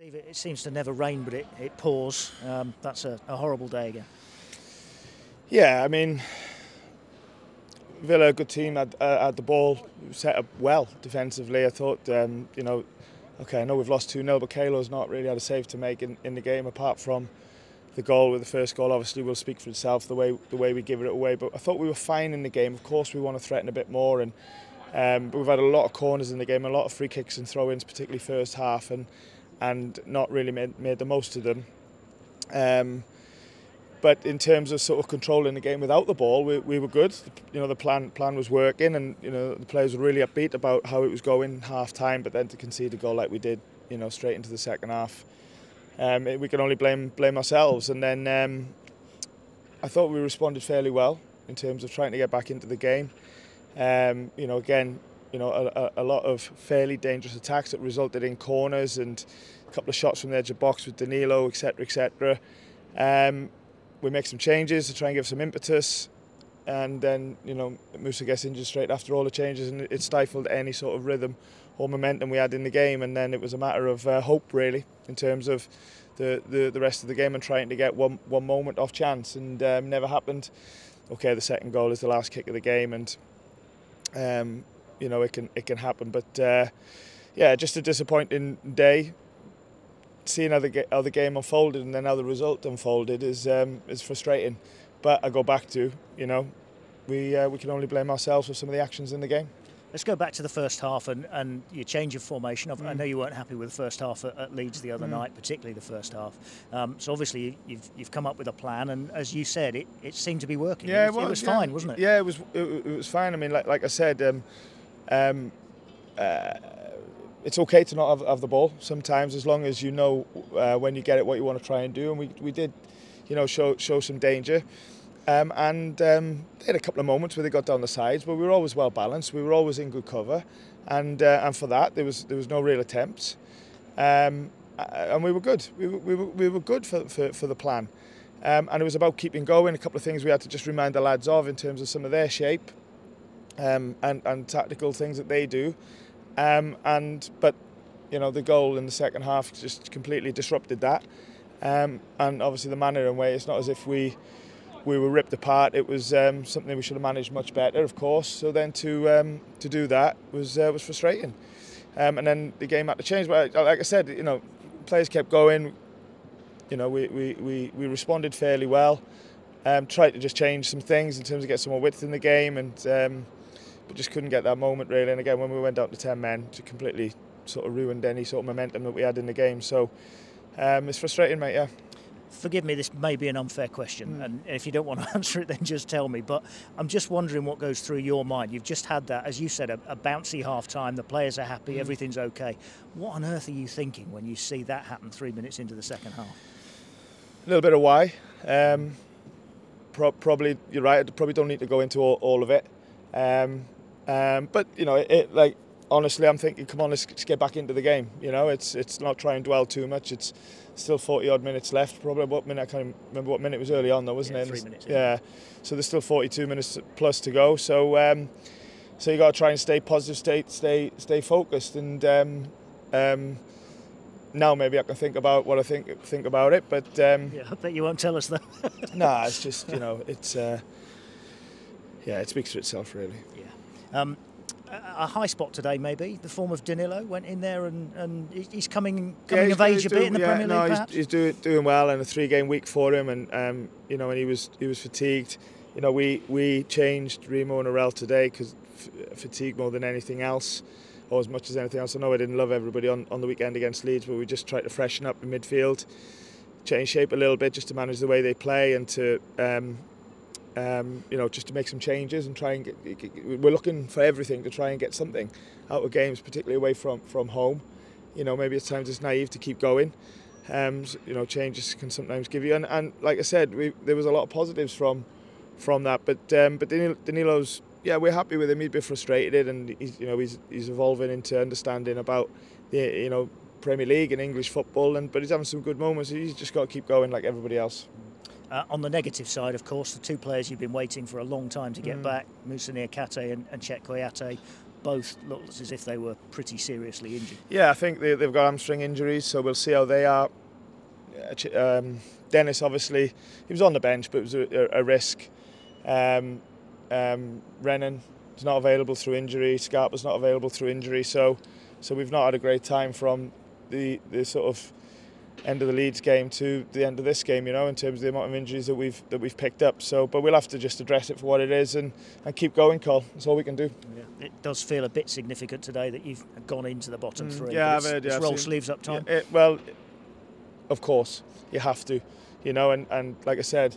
Steve, it seems to never rain, but it pours. That's a horrible day again. Yeah, I mean, Villa, a good team, had the ball set up well defensively. I thought, okay, I know we've lost 2-0, but Kalo's not really had a save to make in the game, apart from the goal. With the first goal, obviously, will speak for itself, the way we give it away. But I thought we were fine in the game. Of course, we want to threaten a bit more, and but we've had a lot of corners in the game, a lot of free kicks and throw-ins, particularly first half, and not really made the most of them. But in terms of sort of controlling the game without the ball, we were good. The plan was working, and the players were really upbeat about how it was going half time. But then to concede a goal like we did, straight into the second half, we can only blame ourselves. And then I thought we responded fairly well in terms of trying to get back into the game. Again, a lot of fairly dangerous attacks that resulted in corners and a couple of shots from the edge of the box with Danilo, etc., etc. We make some changes to try and give some impetus, and then Musa gets injured straight after all the changes, and it stifled any sort of rhythm or momentum we had in the game. And then it was a matter of hope, really, in terms of the rest of the game and trying to get one moment off chance, and never happened. Okay, the second goal is the last kick of the game, and it can happen, but yeah, just a disappointing day. Seeing how the game unfolded and then how the result unfolded is frustrating. But I go back to, we can only blame ourselves for some of the actions in the game. Let's go back to the first half and your change of formation. I know you weren't happy with the first half at Leeds the other night, particularly the first half. So obviously you've come up with a plan, and as you said, it seemed to be working. Yeah, it was fine, wasn't it? Yeah, it was fine. I mean, like I said, it's okay to not have the ball sometimes, as long as you know when you get it what you want to try and do. And we did, show some danger. They had a couple of moments where they got down the sides, but we were always well balanced. We were always in good cover, and for that there was no real attempts, and we were good. We were good for the plan, and it was about keeping going. A couple of things we had to just remind the lads of in terms of some of their shape, and tactical things that they do. But the goal in the second half just completely disrupted that, and obviously the manner and way, it's not as if we were ripped apart. It was something we should have managed much better, of course. So then to do that was frustrating, and then the game had to change. But like I said, players kept going. We responded fairly well. Tried to just change some things in terms of get some more width in the game, and but just couldn't get that moment really. And again, when we went down to 10 men, it completely sort of ruined any sort of momentum that we had in the game. So it's frustrating, mate. Yeah. Forgive me, this may be an unfair question, and if you don't want to answer it, then just tell me. But I'm just wondering what goes through your mind. You've just had that, as you said, a bouncy half-time. The players are happy, everything's okay. What on earth are you thinking when you see that happen 3 minutes into the second half? A little bit of why. Probably, you're right, I probably don't need to go into all of it. But honestly, I'm thinking, come on, let's get back into the game. It's not try and dwell too much. It's still 40 odd minutes left. Probably what minute? I can't remember what minute it was early on, though, wasn't it? 3 minutes. Yeah. So there's still 42 minutes plus to go. So you got to try and stay positive, stay focused, and now maybe I can think about what I think about it. But yeah, I bet you won't tell us that. Nah, it's just it's it speaks for itself, really. Yeah. A high spot today, maybe the form of Danilo went in there, and he's coming of age a bit in the Premier League. Perhaps? He's doing well, and a 3-game week for him, and and he was fatigued. We changed Remo and Arel today because fatigue more than anything else, or as much as anything else. I know I didn't love everybody on the weekend against Leeds, but we just tried to freshen up in midfield, change shape a little bit just to manage the way they play, and to just to make some changes and try and we're looking for everything to try and get something out of games, particularly away from home. Maybe at times it's naive to keep going. Changes can sometimes give you, and like I said, there was a lot of positives from that. But Danilo's, we're happy with him. He's a bit frustrated, and he's evolving into understanding about the Premier League and English football, but he's having some good moments. He's just got to keep going like everybody else. On the negative side, of course, the two players you've been waiting for a long time to get back, Moussa Niakhaté and Chet Kouyaté, both looked as if they were pretty seriously injured. Yeah, I think they've got hamstring injuries, so we'll see how they are. Dennis, obviously, he was on the bench, but it was a risk. Renan is not available through injury. Scarpa's not available through injury. So we've not had a great time from the sort of end of the Leeds game to the end of this game, you know, in terms of the amount of injuries that we've picked up. So, but we'll have to just address it for what it is and keep going, Cole. That's all we can do. Yeah. It does feel a bit significant today that you've gone into the bottom three. Yeah, I've heard. It's roll sleeves up time. Well, of course, you have to, you know, and like I said,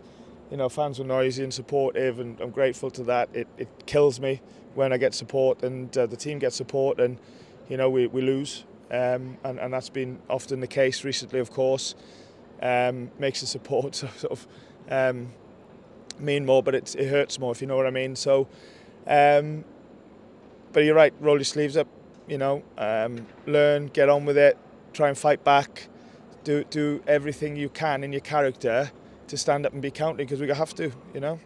you know, fans were noisy and supportive, and I'm grateful to that. It kills me when I get support and the team gets support, and you know we lose, and that's been often the case recently. Of course, makes the support sort of mean more, but it hurts more, if you know what I mean. So, but you're right. Roll your sleeves up, you know, learn, get on with it, try and fight back, do everything you can in your character to stand up and be counted, because we have to, you know.